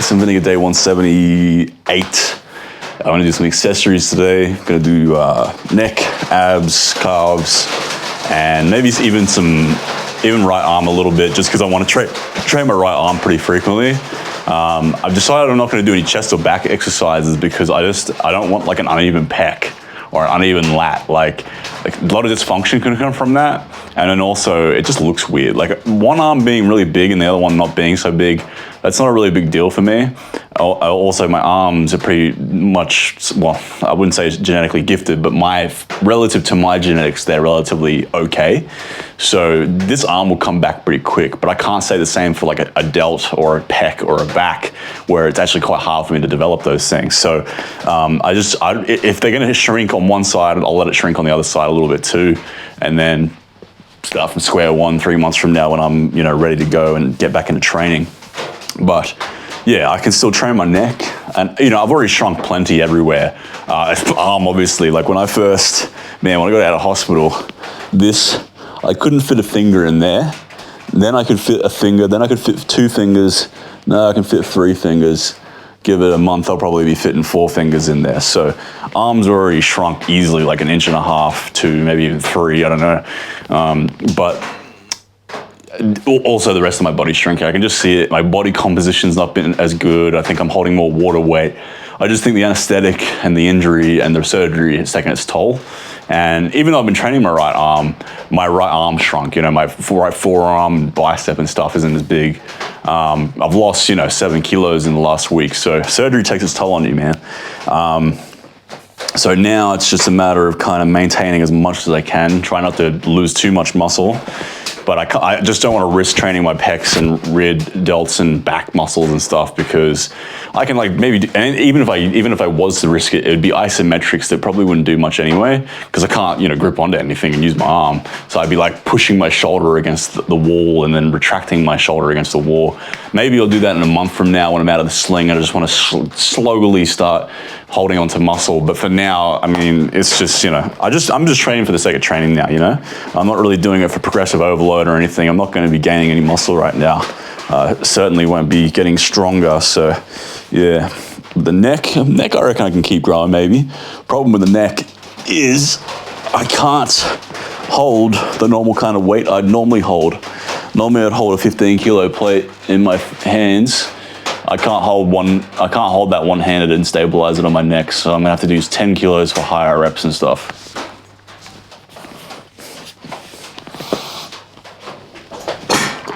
Ice and Vinegar Day 178. I'm gonna do some accessories today. Gonna do neck, abs, calves, and maybe even right arm a little bit, just because I want to train my right arm pretty frequently. I've decided I'm not going to do any chest or back exercises because I don't want like an uneven pec or an uneven lat. Like a lot of dysfunction can come from that, and then also it just looks weird. Like one arm being really big and the other one not being so big, that's not a really big deal for me. Also, my arms are pretty much, well, I wouldn't say genetically gifted, but relative to my genetics, they're relatively okay. So this arm will come back pretty quick, but I can't say the same for like a delt or a pec or a back, where it's actually quite hard for me to develop those things. So if they're gonna shrink on one side, I'll let it shrink on the other side a little bit too, and then start from square one 3 months from now when I'm ready to go and get back into training. But yeah, I can still train my neck, and I've already shrunk plenty everywhere. Arm, obviously, like when I got out of hospital, I couldn't fit a finger in there. Then I could fit a finger, then I could fit 2 fingers, now I can fit 3 fingers. Give it a month, I'll probably be fitting 4 fingers in there. So arms are already shrunk easily, like 1.5 inches to maybe even 3, I don't know. But also the rest of my body's shrinking. I can just see it. My body composition's not been as good. I think I'm holding more water weight. I just think the anesthetic and the injury and the surgery has taken its toll. And even though I've been training my right arm shrunk. My right forearm, bicep and stuff isn't as big. I've lost, 7 kilos in the last week. So surgery takes its toll on you, man. So now it's just a matter of kind of maintaining as much as I can, try not to lose too much muscle. But I just don't want to risk training my pecs and rid, delts and back muscles and stuff, because I can even if I was to risk it, it would be isometrics that probably wouldn't do much anyway, because I can't grip onto anything and use my arm. So I'd be like pushing my shoulder against the wall and then retracting my shoulder against the wall. Maybe I'll do that in a month from now when I'm out of the sling and I just want to slowly start holding onto muscle. But for now, it's just, I'm just training for the sake of training now, I'm not really doing it for progressive overload or anything. I'm not going to be gaining any muscle right now. Certainly won't be getting stronger. So yeah, the neck, I reckon I can keep growing maybe. Problem with the neck is I can't hold the normal kind of weight I'd normally hold. Normally I'd hold a 15 kilo plate in my hands. I can't hold that one-handed and stabilize it on my neck, so I'm gonna have to use 10 kilos for higher reps and stuff.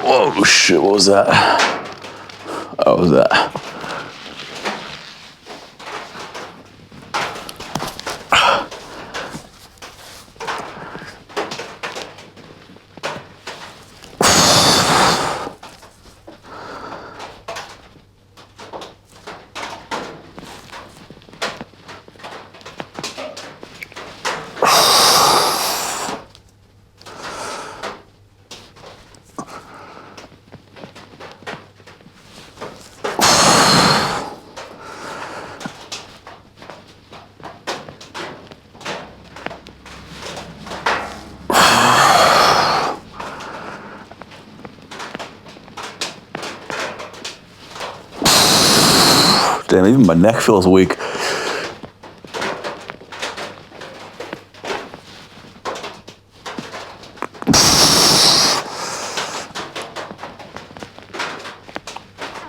Whoa, shit, what was that? What was that? Damn, even my neck feels weak.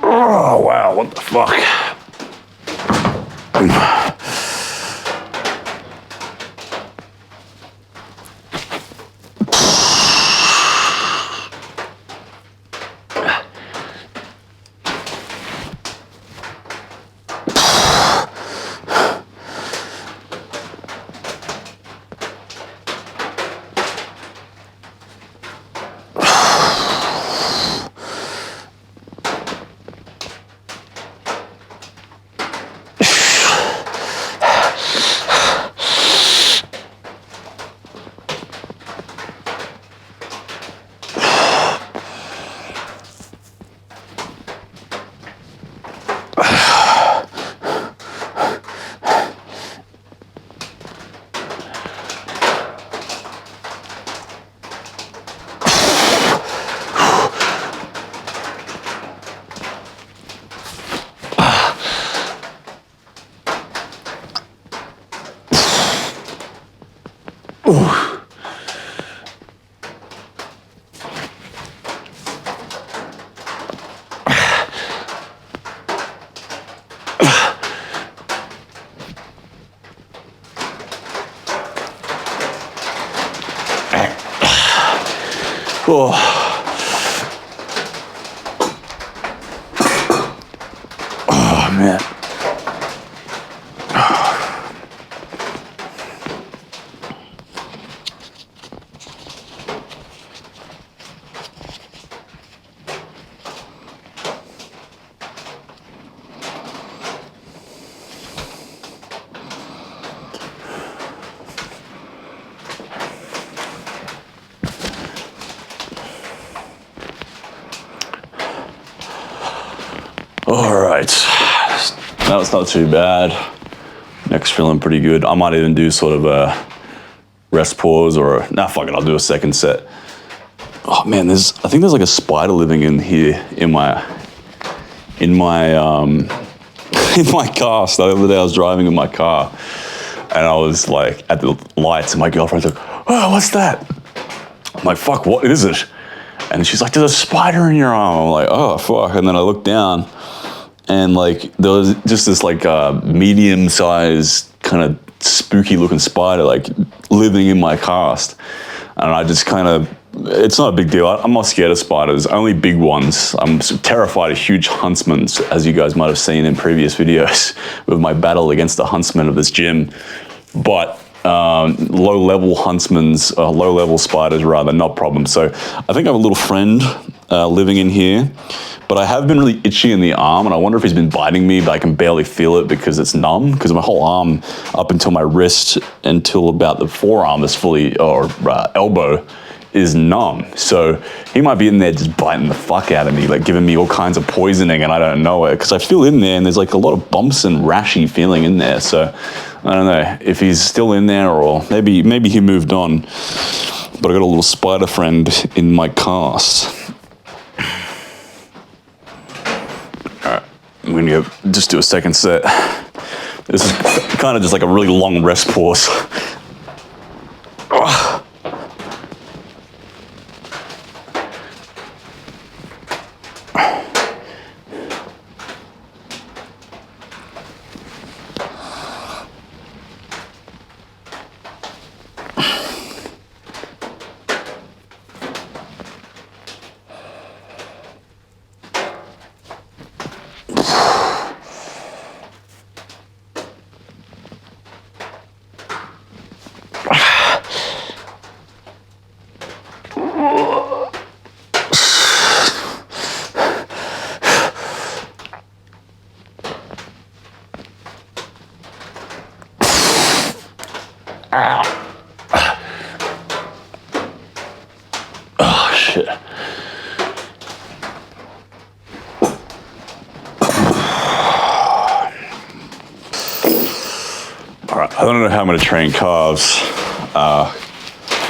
Oh, wow, what the fuck? Oh man. All right, that was not too bad. Neck's feeling pretty good. I might even do sort of a rest pause or fuck it, I'll do a second set. Oh man, I think there's like a spider living in here in my in my cast. The other day I was driving in my car and I was like at the lights and my girlfriend's like, oh, what's that? I'm like, fuck, what is it? And she's like, there's a spider in your arm. I'm like, oh, fuck. And then I looked down and like there was just this like medium-sized kind of spooky looking spider like living in my cast. And I just kind of, it's not a big deal. I'm not scared of spiders, only big ones. I'm terrified of huge huntsmen, as you guys might have seen in previous videos with my battle against the huntsman of this gym. But low-level low-level spiders rather, not problem. So I think I have a little friend living in here, but I have been really itchy in the arm, and I wonder if he's been biting me, but I can barely feel it because it's numb, because my whole arm up until my wrist until about the forearm is fully, or elbow, is numb. So he might be in there just biting the fuck out of me, like giving me all kinds of poisoning and I don't know it, because I feel in there and there's like a lot of bumps and rashy feeling in there. So I don't know if he's still in there or maybe he moved on, but I got a little spider friend in my cast. All right, I'm gonna just do a second set. This is kind of just like a really long rest pause. Oh shit. Alright, I don't know how I'm going to train calves,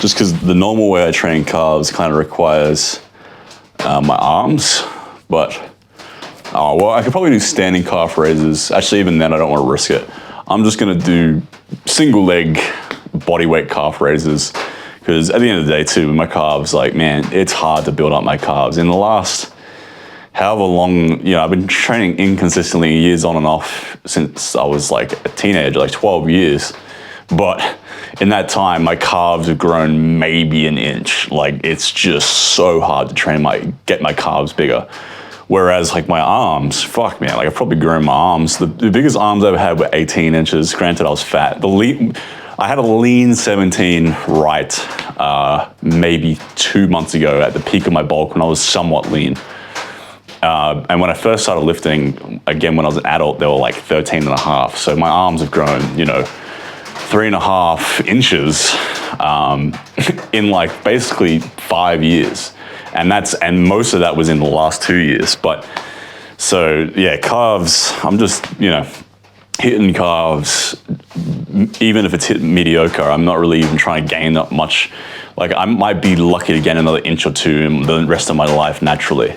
just because the normal way I train calves kind of requires my arms, but well, I could probably do standing calf raises. Actually, even then I don't want to risk it. I'm just going to do single leg body weight calf raises, because at the end of the day too, my calves, like, man, it's hard to build up my calves. In the last however long, I've been training inconsistently years on and off since I was like a teenager, like 12 years. But in that time, my calves have grown maybe an inch. Like, it's just so hard to get my calves bigger. Whereas like my arms, fuck man, like I've probably grown my arms. The biggest arms I ever had were 18 inches. Granted, I was fat. I had a lean 17 right maybe 2 months ago at the peak of my bulk when I was somewhat lean. And when I first started lifting, again, when I was an adult, they were like 13 and a half. So my arms have grown, 3.5 inches in like basically 5 years. And most of that was in the last 2 years. But so yeah, calves, I'm just, hitting calves, even if it's hit mediocre, I'm not really even trying to gain that much. Like I might be lucky to gain another inch or two in the rest of my life naturally.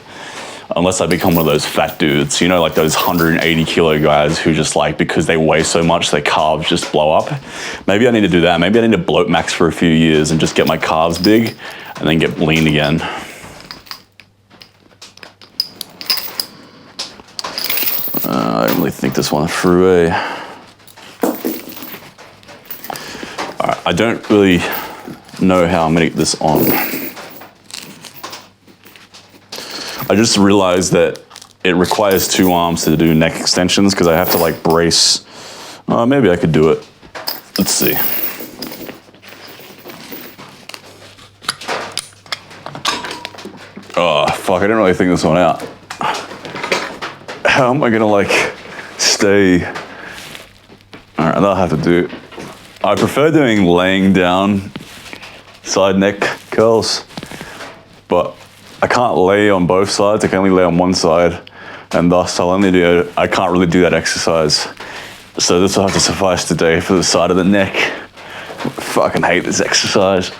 unless I become one of those fat dudes, you know, like those 180 kilo guys who just like, because they weigh so much, their calves just blow up. Maybe I need to do that. Maybe I need to bloat max for a few years and just get my calves big and then get lean again. I don't really think this one through. I don't really know how I'm gonna get this on. I just realized that it requires 2 arms to do neck extensions because I have to like brace. Maybe I could do it. Let's see. Oh, fuck, I didn't really think this one out. How am I gonna like stay? All right, that'll have to do. I prefer doing laying down side neck curls, but I can't lay on both sides. I can only lay on one side, and thus I can't really do that exercise. So this will have to suffice today for the side of the neck. I fucking hate this exercise.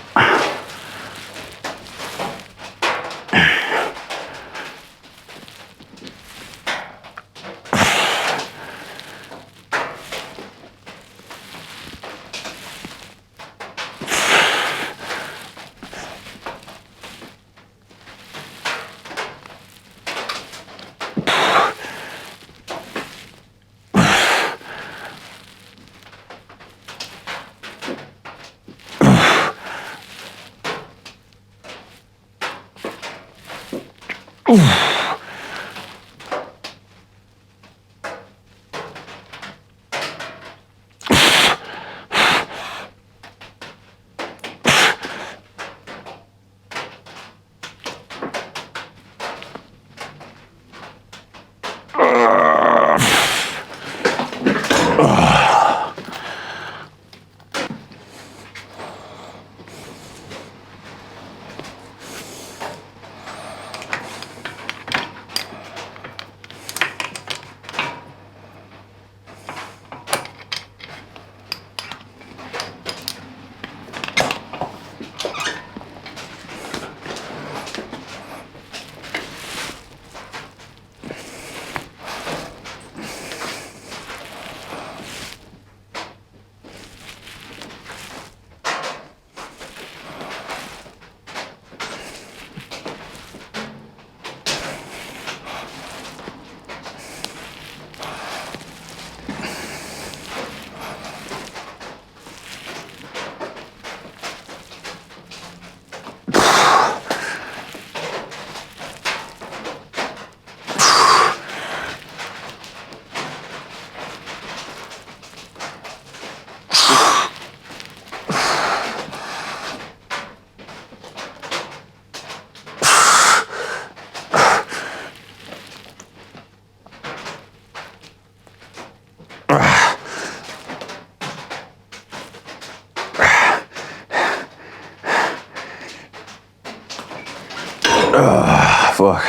Fuck.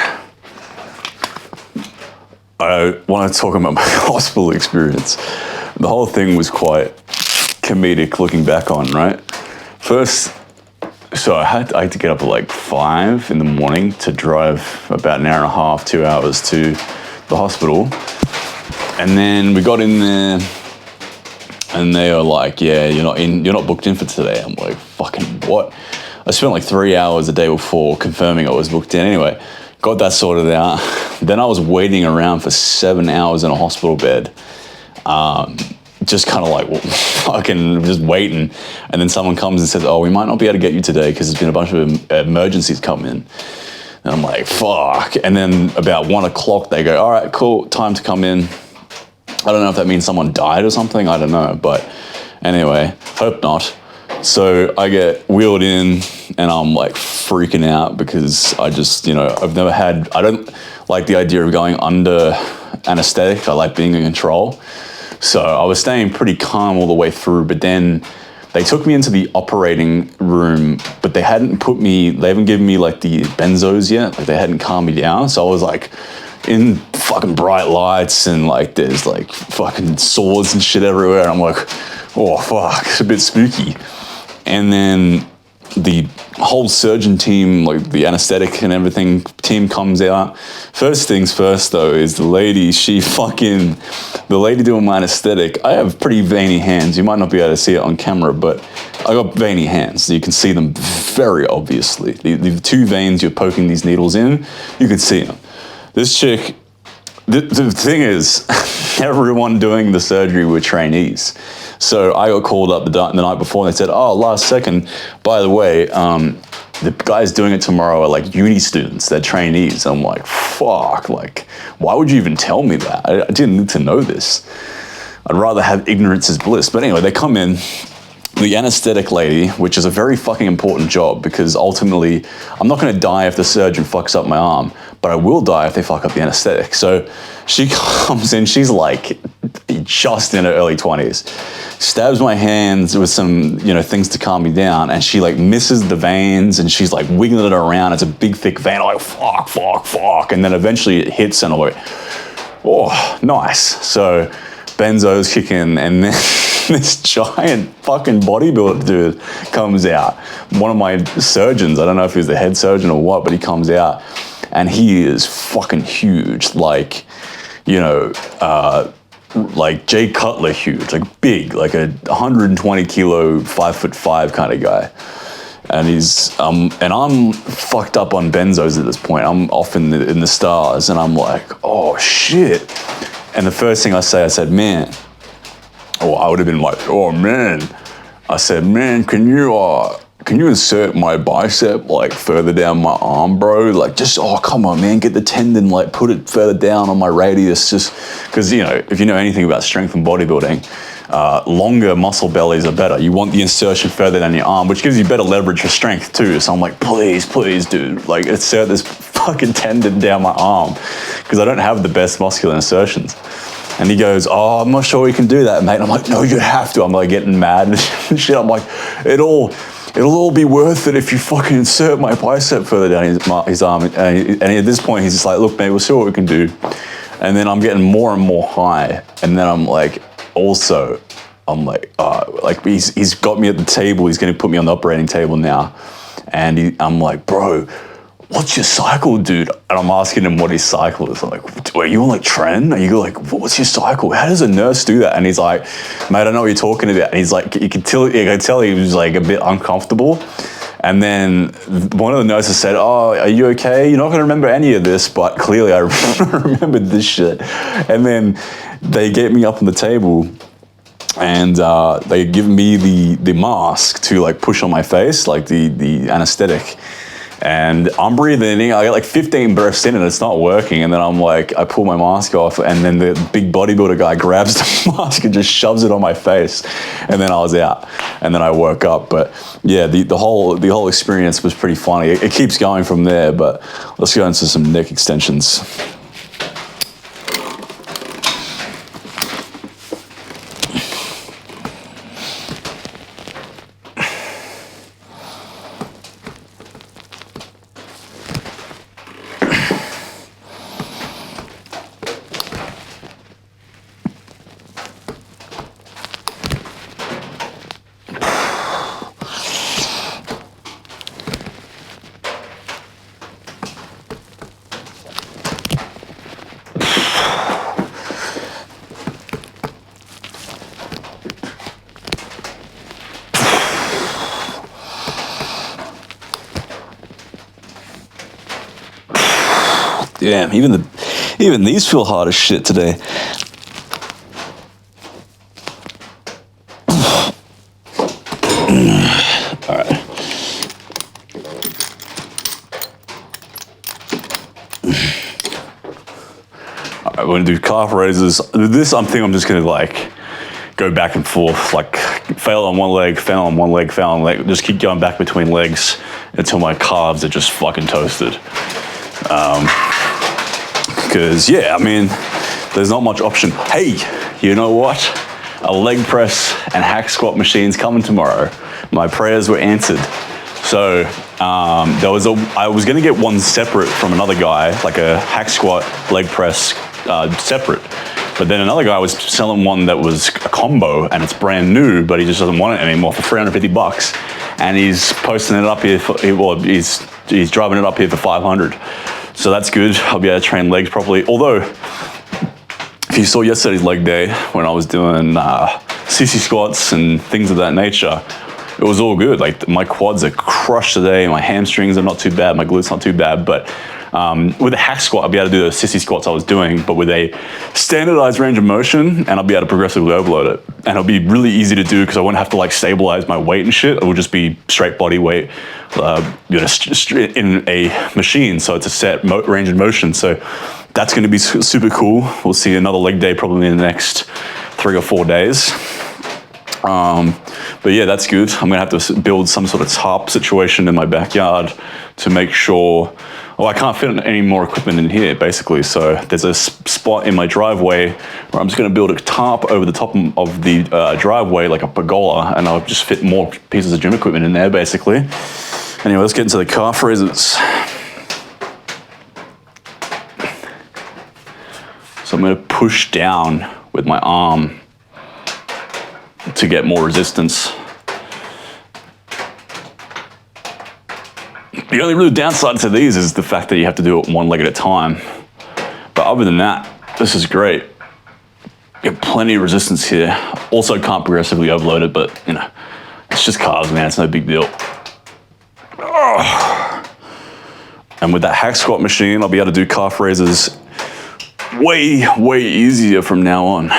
I want to talk about my hospital experience. The whole thing was quite comedic looking back on, right? First, so I had to get up at like 5 in the morning to drive about an hour and a half, 2 hours to the hospital. And then we got in there and they were like, yeah, you're not booked in for today. I'm like, fucking what? I spent like 3 hours the day before confirming I was booked in. Anyway, got that sorted out. Then I was waiting around for 7 hours in a hospital bed. Just kind of like, well, fucking just waiting. And then someone comes and says, oh, we might not be able to get you today because there's been a bunch of emergencies come in. And I'm like, fuck. And then about 1 o'clock, they go, all right, cool, time to come in. I don't know if that means someone died or something. I don't know. But anyway, hope not. So I get wheeled in and I'm like freaking out because I just, I don't like the idea of going under anesthetic. I like being in control. So I was staying pretty calm all the way through, but then they took me into the operating room, but they haven't given me like the benzos yet. Like they hadn't calmed me down. So I was like in fucking bright lights and like there's like fucking swords and shit everywhere. And I'm like, oh fuck, it's a bit spooky. And then the whole surgeon team, like the anesthetic and everything team comes out. First things first though is the lady doing my anesthetic. I have pretty veiny hands. You might not be able to see it on camera, but I got veiny hands. You can see them very obviously. The two veins you're poking these needles in, you can see them. This chick, the thing is, everyone doing the surgery were trainees. So I got called up the night before and they said, oh, last second, by the way, the guys doing it tomorrow are like uni students, they're trainees. I'm like, fuck, like, why would you even tell me that? I didn't need to know this. I'd rather have ignorance as bliss. But anyway, they come in, the anesthetic lady, which is a very fucking important job because ultimately I'm not gonna die if the surgeon fucks up my arm, but I will die if they fuck up the anesthetic. So she comes in, she's like just in her early 20s, stabs my hands with some, things to calm me down, and she like misses the veins and she's like wiggling it around. It's a big thick vein. I'm like, fuck. And then eventually it hits and I'm like, oh, nice. So benzos kick in and then this giant fucking bodybuilder dude comes out. One of my surgeons, I don't know if he's the head surgeon or what, but he comes out and he is fucking huge. Like, like Jay Cutler huge, like big, like a 120 kilo, 5'5" kind of guy. And he's, and I'm fucked up on benzos at this point. I'm off in the stars and I'm like, oh shit. And the first thing I said, man, I would have been like, oh man. I said, man, can you insert my bicep like further down my arm, bro? Like just, oh, come on, man, get the tendon, like put it further down on my radius, just because, if you know anything about strength and bodybuilding, longer muscle bellies are better. You want the insertion further down your arm, which gives you better leverage for strength too. So I'm like, please, dude, like insert this fucking tendon down my arm because I don't have the best muscular insertions. And he goes, oh, I'm not sure we can do that, mate. And I'm like, no, you have to. I'm like getting mad and shit. I'm like, it'll all be worth it if you fucking insert my bicep further down his arm. And at this point, he's just like, look, mate, we'll see what we can do. And then I'm getting more and more high. And then I'm like, he's got me at the table. He's going to put me on the operating table now. And I'm like, bro, what's your cycle, dude? And I'm asking him what his cycle is. I'm like, are you on like tren? Are you like, what's your cycle? How does a nurse do that? And he's like, mate, I don't know what you're talking about. And he's like, you could tell he was like a bit uncomfortable. And then one of the nurses said, oh, are you okay? You're not going to remember any of this, but clearly I remembered this shit. And then they get me up on the table and they give me the mask to like push on my face, like the anesthetic. And I'm breathing in, I get like 15 breaths in and it's not working. And then I'm like, I pull my mask off and then the big bodybuilder guy grabs the mask and just shoves it on my face. And then I was out and then I woke up. But yeah, the whole experience was pretty funny. It keeps going from there, but let's go into some neck extensions. Damn, even these feel hard as shit today. All right. All right, we're gonna do calf raises. This I'm just gonna like go back and forth, like fail on one leg, fail on one leg, fail on leg. Just keep going back between legs until my calves are just fucking toasted. Because, yeah, I mean, there's not much option. Hey, you know what? A leg press and hack squat machine's coming tomorrow. My prayers were answered. So I was going to get one separate from another guy, like a hack squat, leg press separate. But then another guy was selling one that was a combo and it's brand new, but he just doesn't want it anymore for $350. And he's posting it up here he's driving it up here for 500. So that's good. I'll be able to train legs properly. Although, if you saw yesterday's leg day when I was doing sissy squats and things of that nature, it was all good. Like my quads are crushed today, my hamstrings are not too bad, my glutes not too bad, but with a hack squat, I'll be able to do the sissy squats I was doing, but with a standardized range of motion, and I'll be able to progressively overload it. And it'll be really easy to do because I won't have to like stabilize my weight and shit. It will just be straight body weight, in a machine. So it's a set range of motion. So that's going to be super cool. We'll see another leg day probably in the next 3 or 4 days. But yeah, that's good. I'm gonna have to build some sort of tarp situation in my backyard to make sure, I can't fit any more equipment in here basically. So there's a spot in my driveway where I'm just gonna build a tarp over the top of the driveway, like a pergola, and I'll just fit more pieces of gym equipment in there basically. Anyway, let's get into the calf raises. So I'm gonna push down with my arm to get more resistance. The only real downside to these is the fact that you have to do it one leg at a time. But other than that, this is great. You have plenty of resistance here. Also can't progressively overload it, but you know, it's just calves, man, it's no big deal. And with that hack squat machine, I'll be able to do calf raises way, way easier from now on.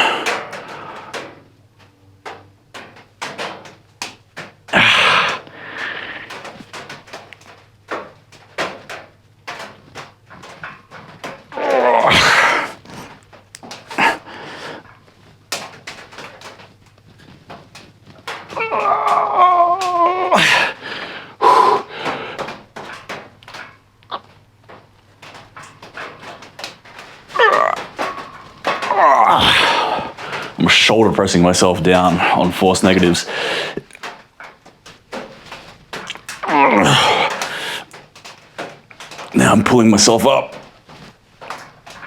I'm shoulder pressing myself down on force negatives. Now I'm pulling myself up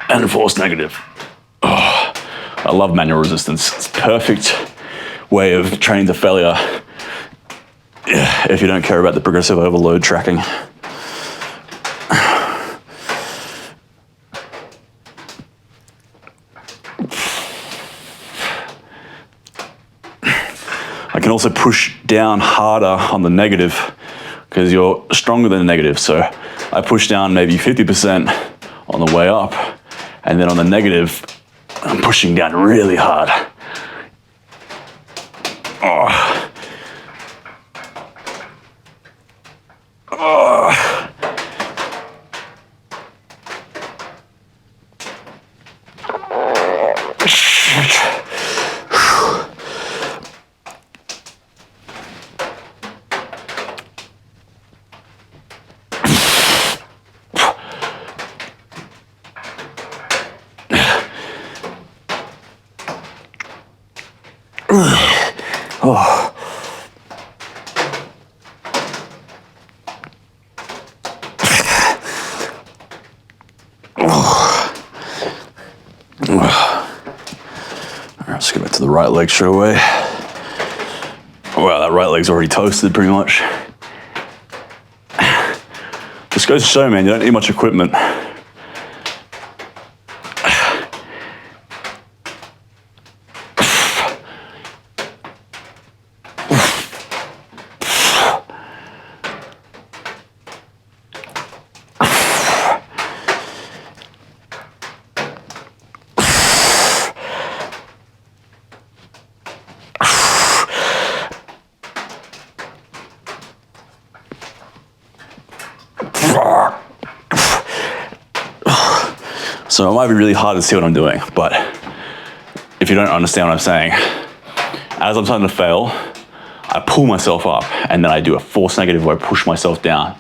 and force negative. Oh, I love manual resistance. It's a perfect way of training to failure if you don't care about the progressive overload tracking. I can also push down harder on the negative because you're stronger than the negative. So I push down maybe 50% on the way up, and then on the negative, I'm pushing down really hard. Oh. Oh. Oh. All right, let's get back to the right leg straight away. Wow, that right leg's already toasted pretty much. Just goes to show, man, you don't need much equipment. So it might be really hard to see what I'm doing, but if you don't understand what I'm saying, as I'm starting to fail, I pull myself up and then I do a force negative where I push myself down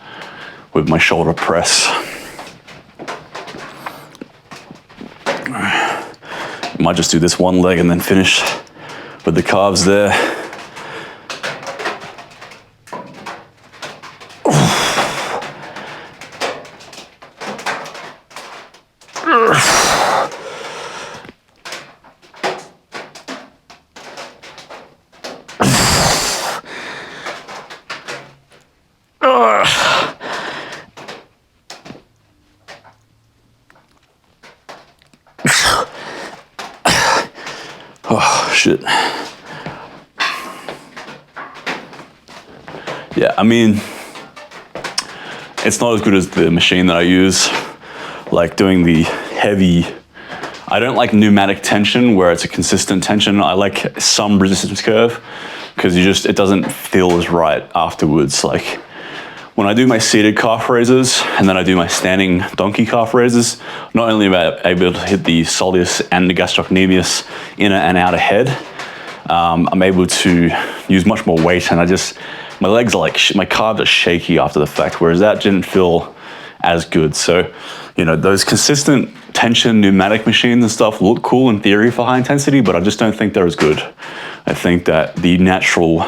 with my shoulder press. Might just do this one leg and then finish with the calves there. shit. Yeah, I mean, it's not as good as the machine that I use. Like doing the heavy, I don't like pneumatic tension where it's a consistent tension. I like some resistance curve because it doesn't feel as right afterwards. Like when I do my seated calf raises and then I do my standing donkey calf raises, not only am I able to hit the soleus and the gastrocnemius inner and outer head, I'm able to use much more weight, and my legs are like, my calves are shaky after the fact, whereas that didn't feel as good. So, those consistent tension pneumatic machines and stuff look cool in theory for high intensity, but I just don't think they're as good. I think that the natural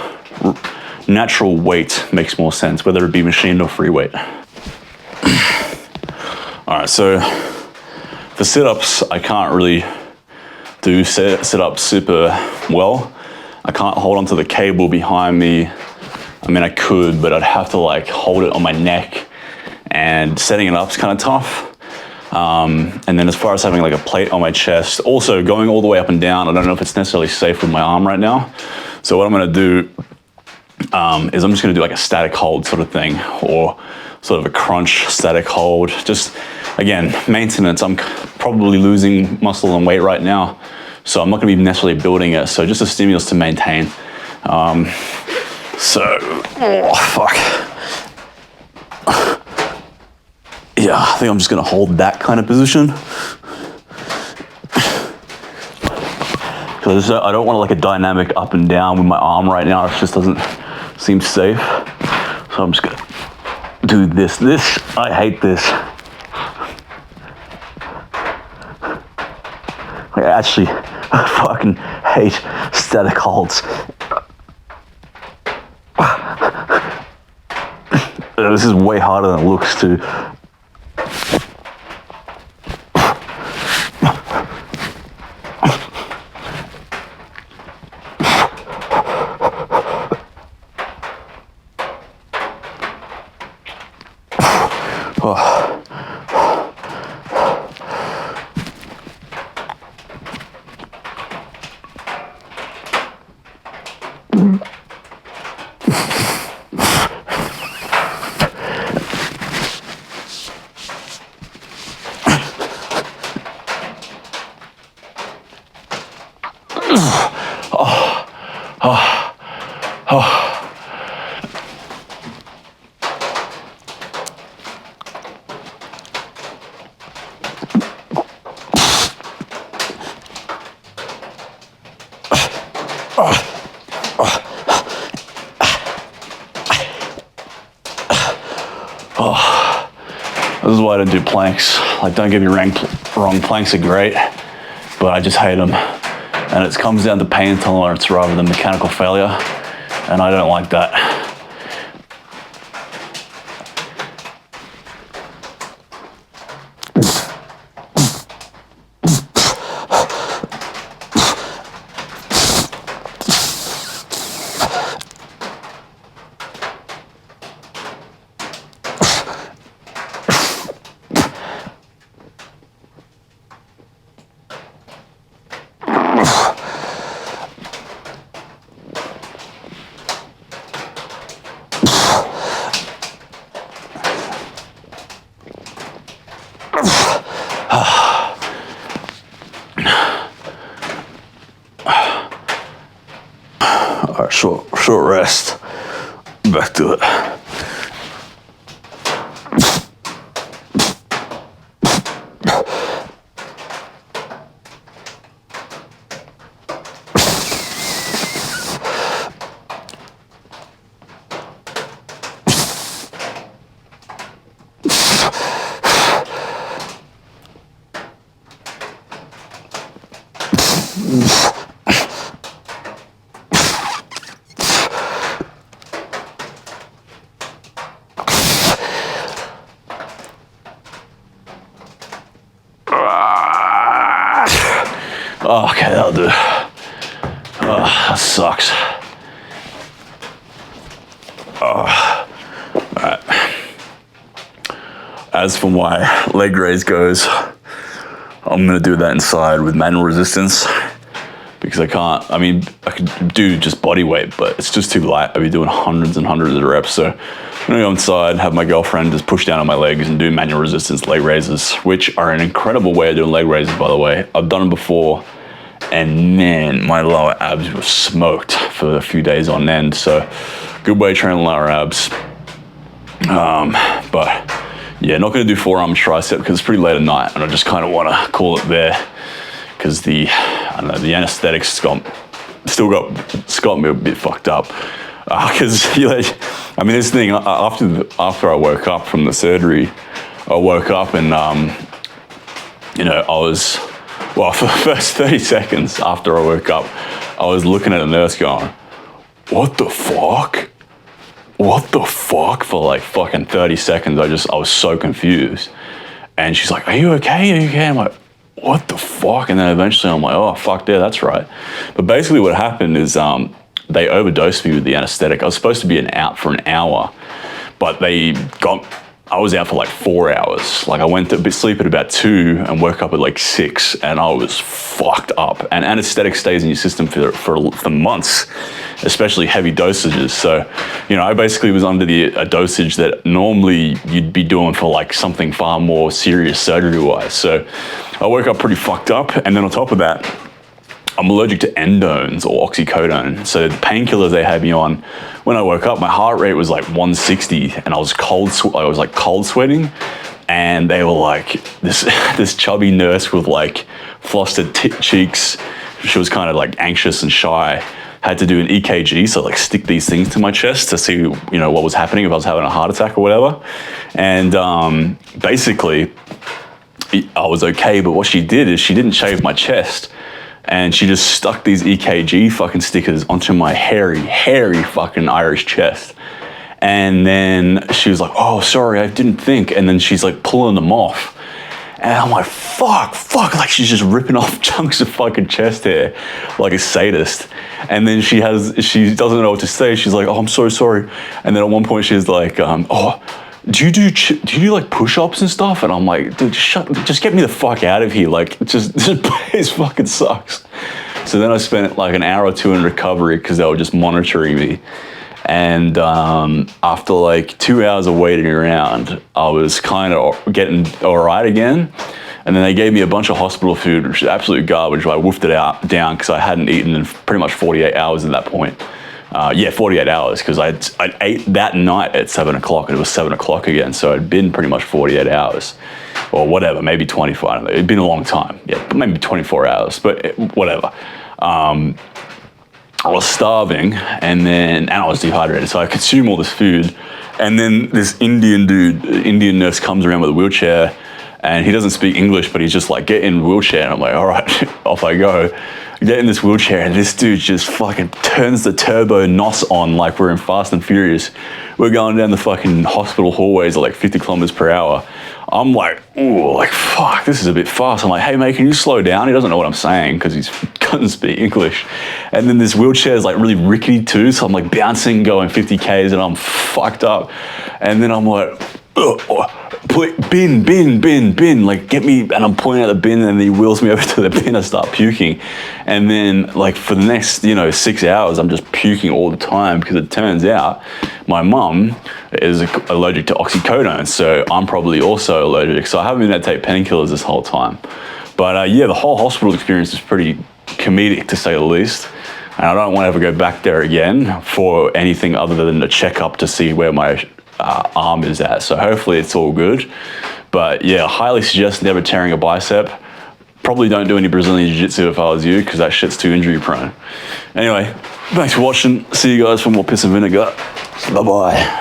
weight makes more sense, whether it be machined or free weight. All right, so for sit-ups, I can't really do sit-ups super well. I can't hold onto the cable behind me. I mean, I could, but I'd have to like hold it on my neck, and setting it up is kind of tough. And then as far as having like a plate on my chest, also going all the way up and down, I don't know if it's necessarily safe with my arm right now. So what I'm gonna do is I'm just gonna do like a static hold sort of thing, or sort of a crunch static hold. Just, again, maintenance. I'm probably losing muscle and weight right now, so I'm not gonna be necessarily building it. So just a stimulus to maintain. Fuck. Yeah, I think I'm just gonna hold that kind of position. Because I don't want like a dynamic up and down with my arm right now. It just doesn't seem safe. So I'm just gonna do this. I hate this. I fucking hate static holds. This is way harder than it looks too. This is why I don't do planks. Like, don't get me wrong, planks are great, but I just hate them. And it comes down to pain tolerance rather than mechanical failure, and I don't like that. All right, short rest. Back to it. Oh, okay, that'll do. Oh, that sucks. Oh, all right. As for my leg raise goes, I'm gonna do that inside with manual resistance because I can't. I mean, I could do just body weight, but it's just too light. I'd be doing hundreds and hundreds of reps. So I'm gonna go inside, have my girlfriend just push down on my legs and do manual resistance leg raises, which are an incredible way of doing leg raises, by the way. I've done them before, and man, my lower abs were smoked for a few days on end. So good way to train lower abs. But yeah, not gonna do forearm tricep because it's pretty late at night, and I just kind of want to call it there because the anesthetics got me a bit fucked up. Because I mean, this thing after I woke up from the surgery, I woke up and I was, well, for the first 30 seconds after I woke up, I was looking at a nurse going, what the fuck? What the fuck? For like fucking 30 seconds, I was so confused. And she's like, are you okay? Are you okay? I'm like, what the fuck? And then eventually I'm like, oh, fuck, yeah, that's right. But basically what happened is they overdosed me with the anesthetic. I was supposed to be out for an hour, but I was out for like 4 hours. Like I went to sleep at about 2 and woke up at like 6, and I was fucked up. And anesthetic stays in your system for months, especially heavy dosages. So, I basically was under a dosage that normally you'd be doing for like something far more serious surgery-wise. So I woke up pretty fucked up. And then on top of that, I'm allergic to endones or oxycodone. So the painkillers they had me on, when I woke up, my heart rate was like 160 and I was cold sweating. And they were like, this chubby nurse with like flustered cheeks, she was kind of like anxious and shy, had to do an EKG, so like stick these things to my chest to see, what was happening, if I was having a heart attack or whatever. And basically, I was okay, but what she did is she didn't shave my chest. And she just stuck these EKG fucking stickers onto my hairy fucking Irish chest. And then she was like, oh, sorry, I didn't think. And then she's like pulling them off. And I'm like, fuck. Like she's just ripping off chunks of fucking chest hair like a sadist. And then she doesn't know what to say. She's like, oh, I'm so sorry. And then at one point she's like, do you do like push-ups and stuff? And I'm like, dude, just get me the fuck out of here. Like, just this place fucking sucks. So then I spent like an hour or two in recovery because they were just monitoring me. And after like 2 hours of waiting around, I was kind of getting all right again. And then they gave me a bunch of hospital food, which is absolute garbage. I woofed it down because I hadn't eaten in pretty much 48 hours at that point. 48 hours, because I ate that night at 7 o'clock and it was 7 o'clock again. So it'd been pretty much 48 hours or whatever, maybe 24, I don't know. It'd been a long time. Yeah, maybe 24 hours, but whatever. I was starving and I was dehydrated. So I consume all this food. And then this Indian nurse comes around with a wheelchair and he doesn't speak English, but he's just like, get in the wheelchair. And I'm like, all right, off I go. Get in this wheelchair and this dude just fucking turns the turbo NOS on like we're in Fast and Furious. We're going down the fucking hospital hallways at like 50 kilometers per hour. I'm like, ooh, like fuck, this is a bit fast. I'm like, hey mate, can you slow down? He doesn't know what I'm saying because he doesn't speak English. And then this wheelchair is like really rickety too, so I'm like bouncing, going 50 Ks and I'm fucked up. And then I'm like, bin, like get me, and I'm pointing at the bin and he wheels me over to the bin, I start puking. And then like for the next, 6 hours, I'm just puking all the time because it turns out my mum is allergic to oxycodone. So I'm probably also allergic. So I haven't been able to take painkillers this whole time. But the whole hospital experience is pretty comedic to say the least. And I don't want to ever go back there again for anything other than a checkup to see where my arm is at. So hopefully it's all good. But yeah, highly suggest never tearing a bicep. Probably don't do any Brazilian Jiu-Jitsu if I was you, because that shit's too injury prone. Anyway, thanks for watching. See you guys for more Piss and Vinegar. Bye-bye.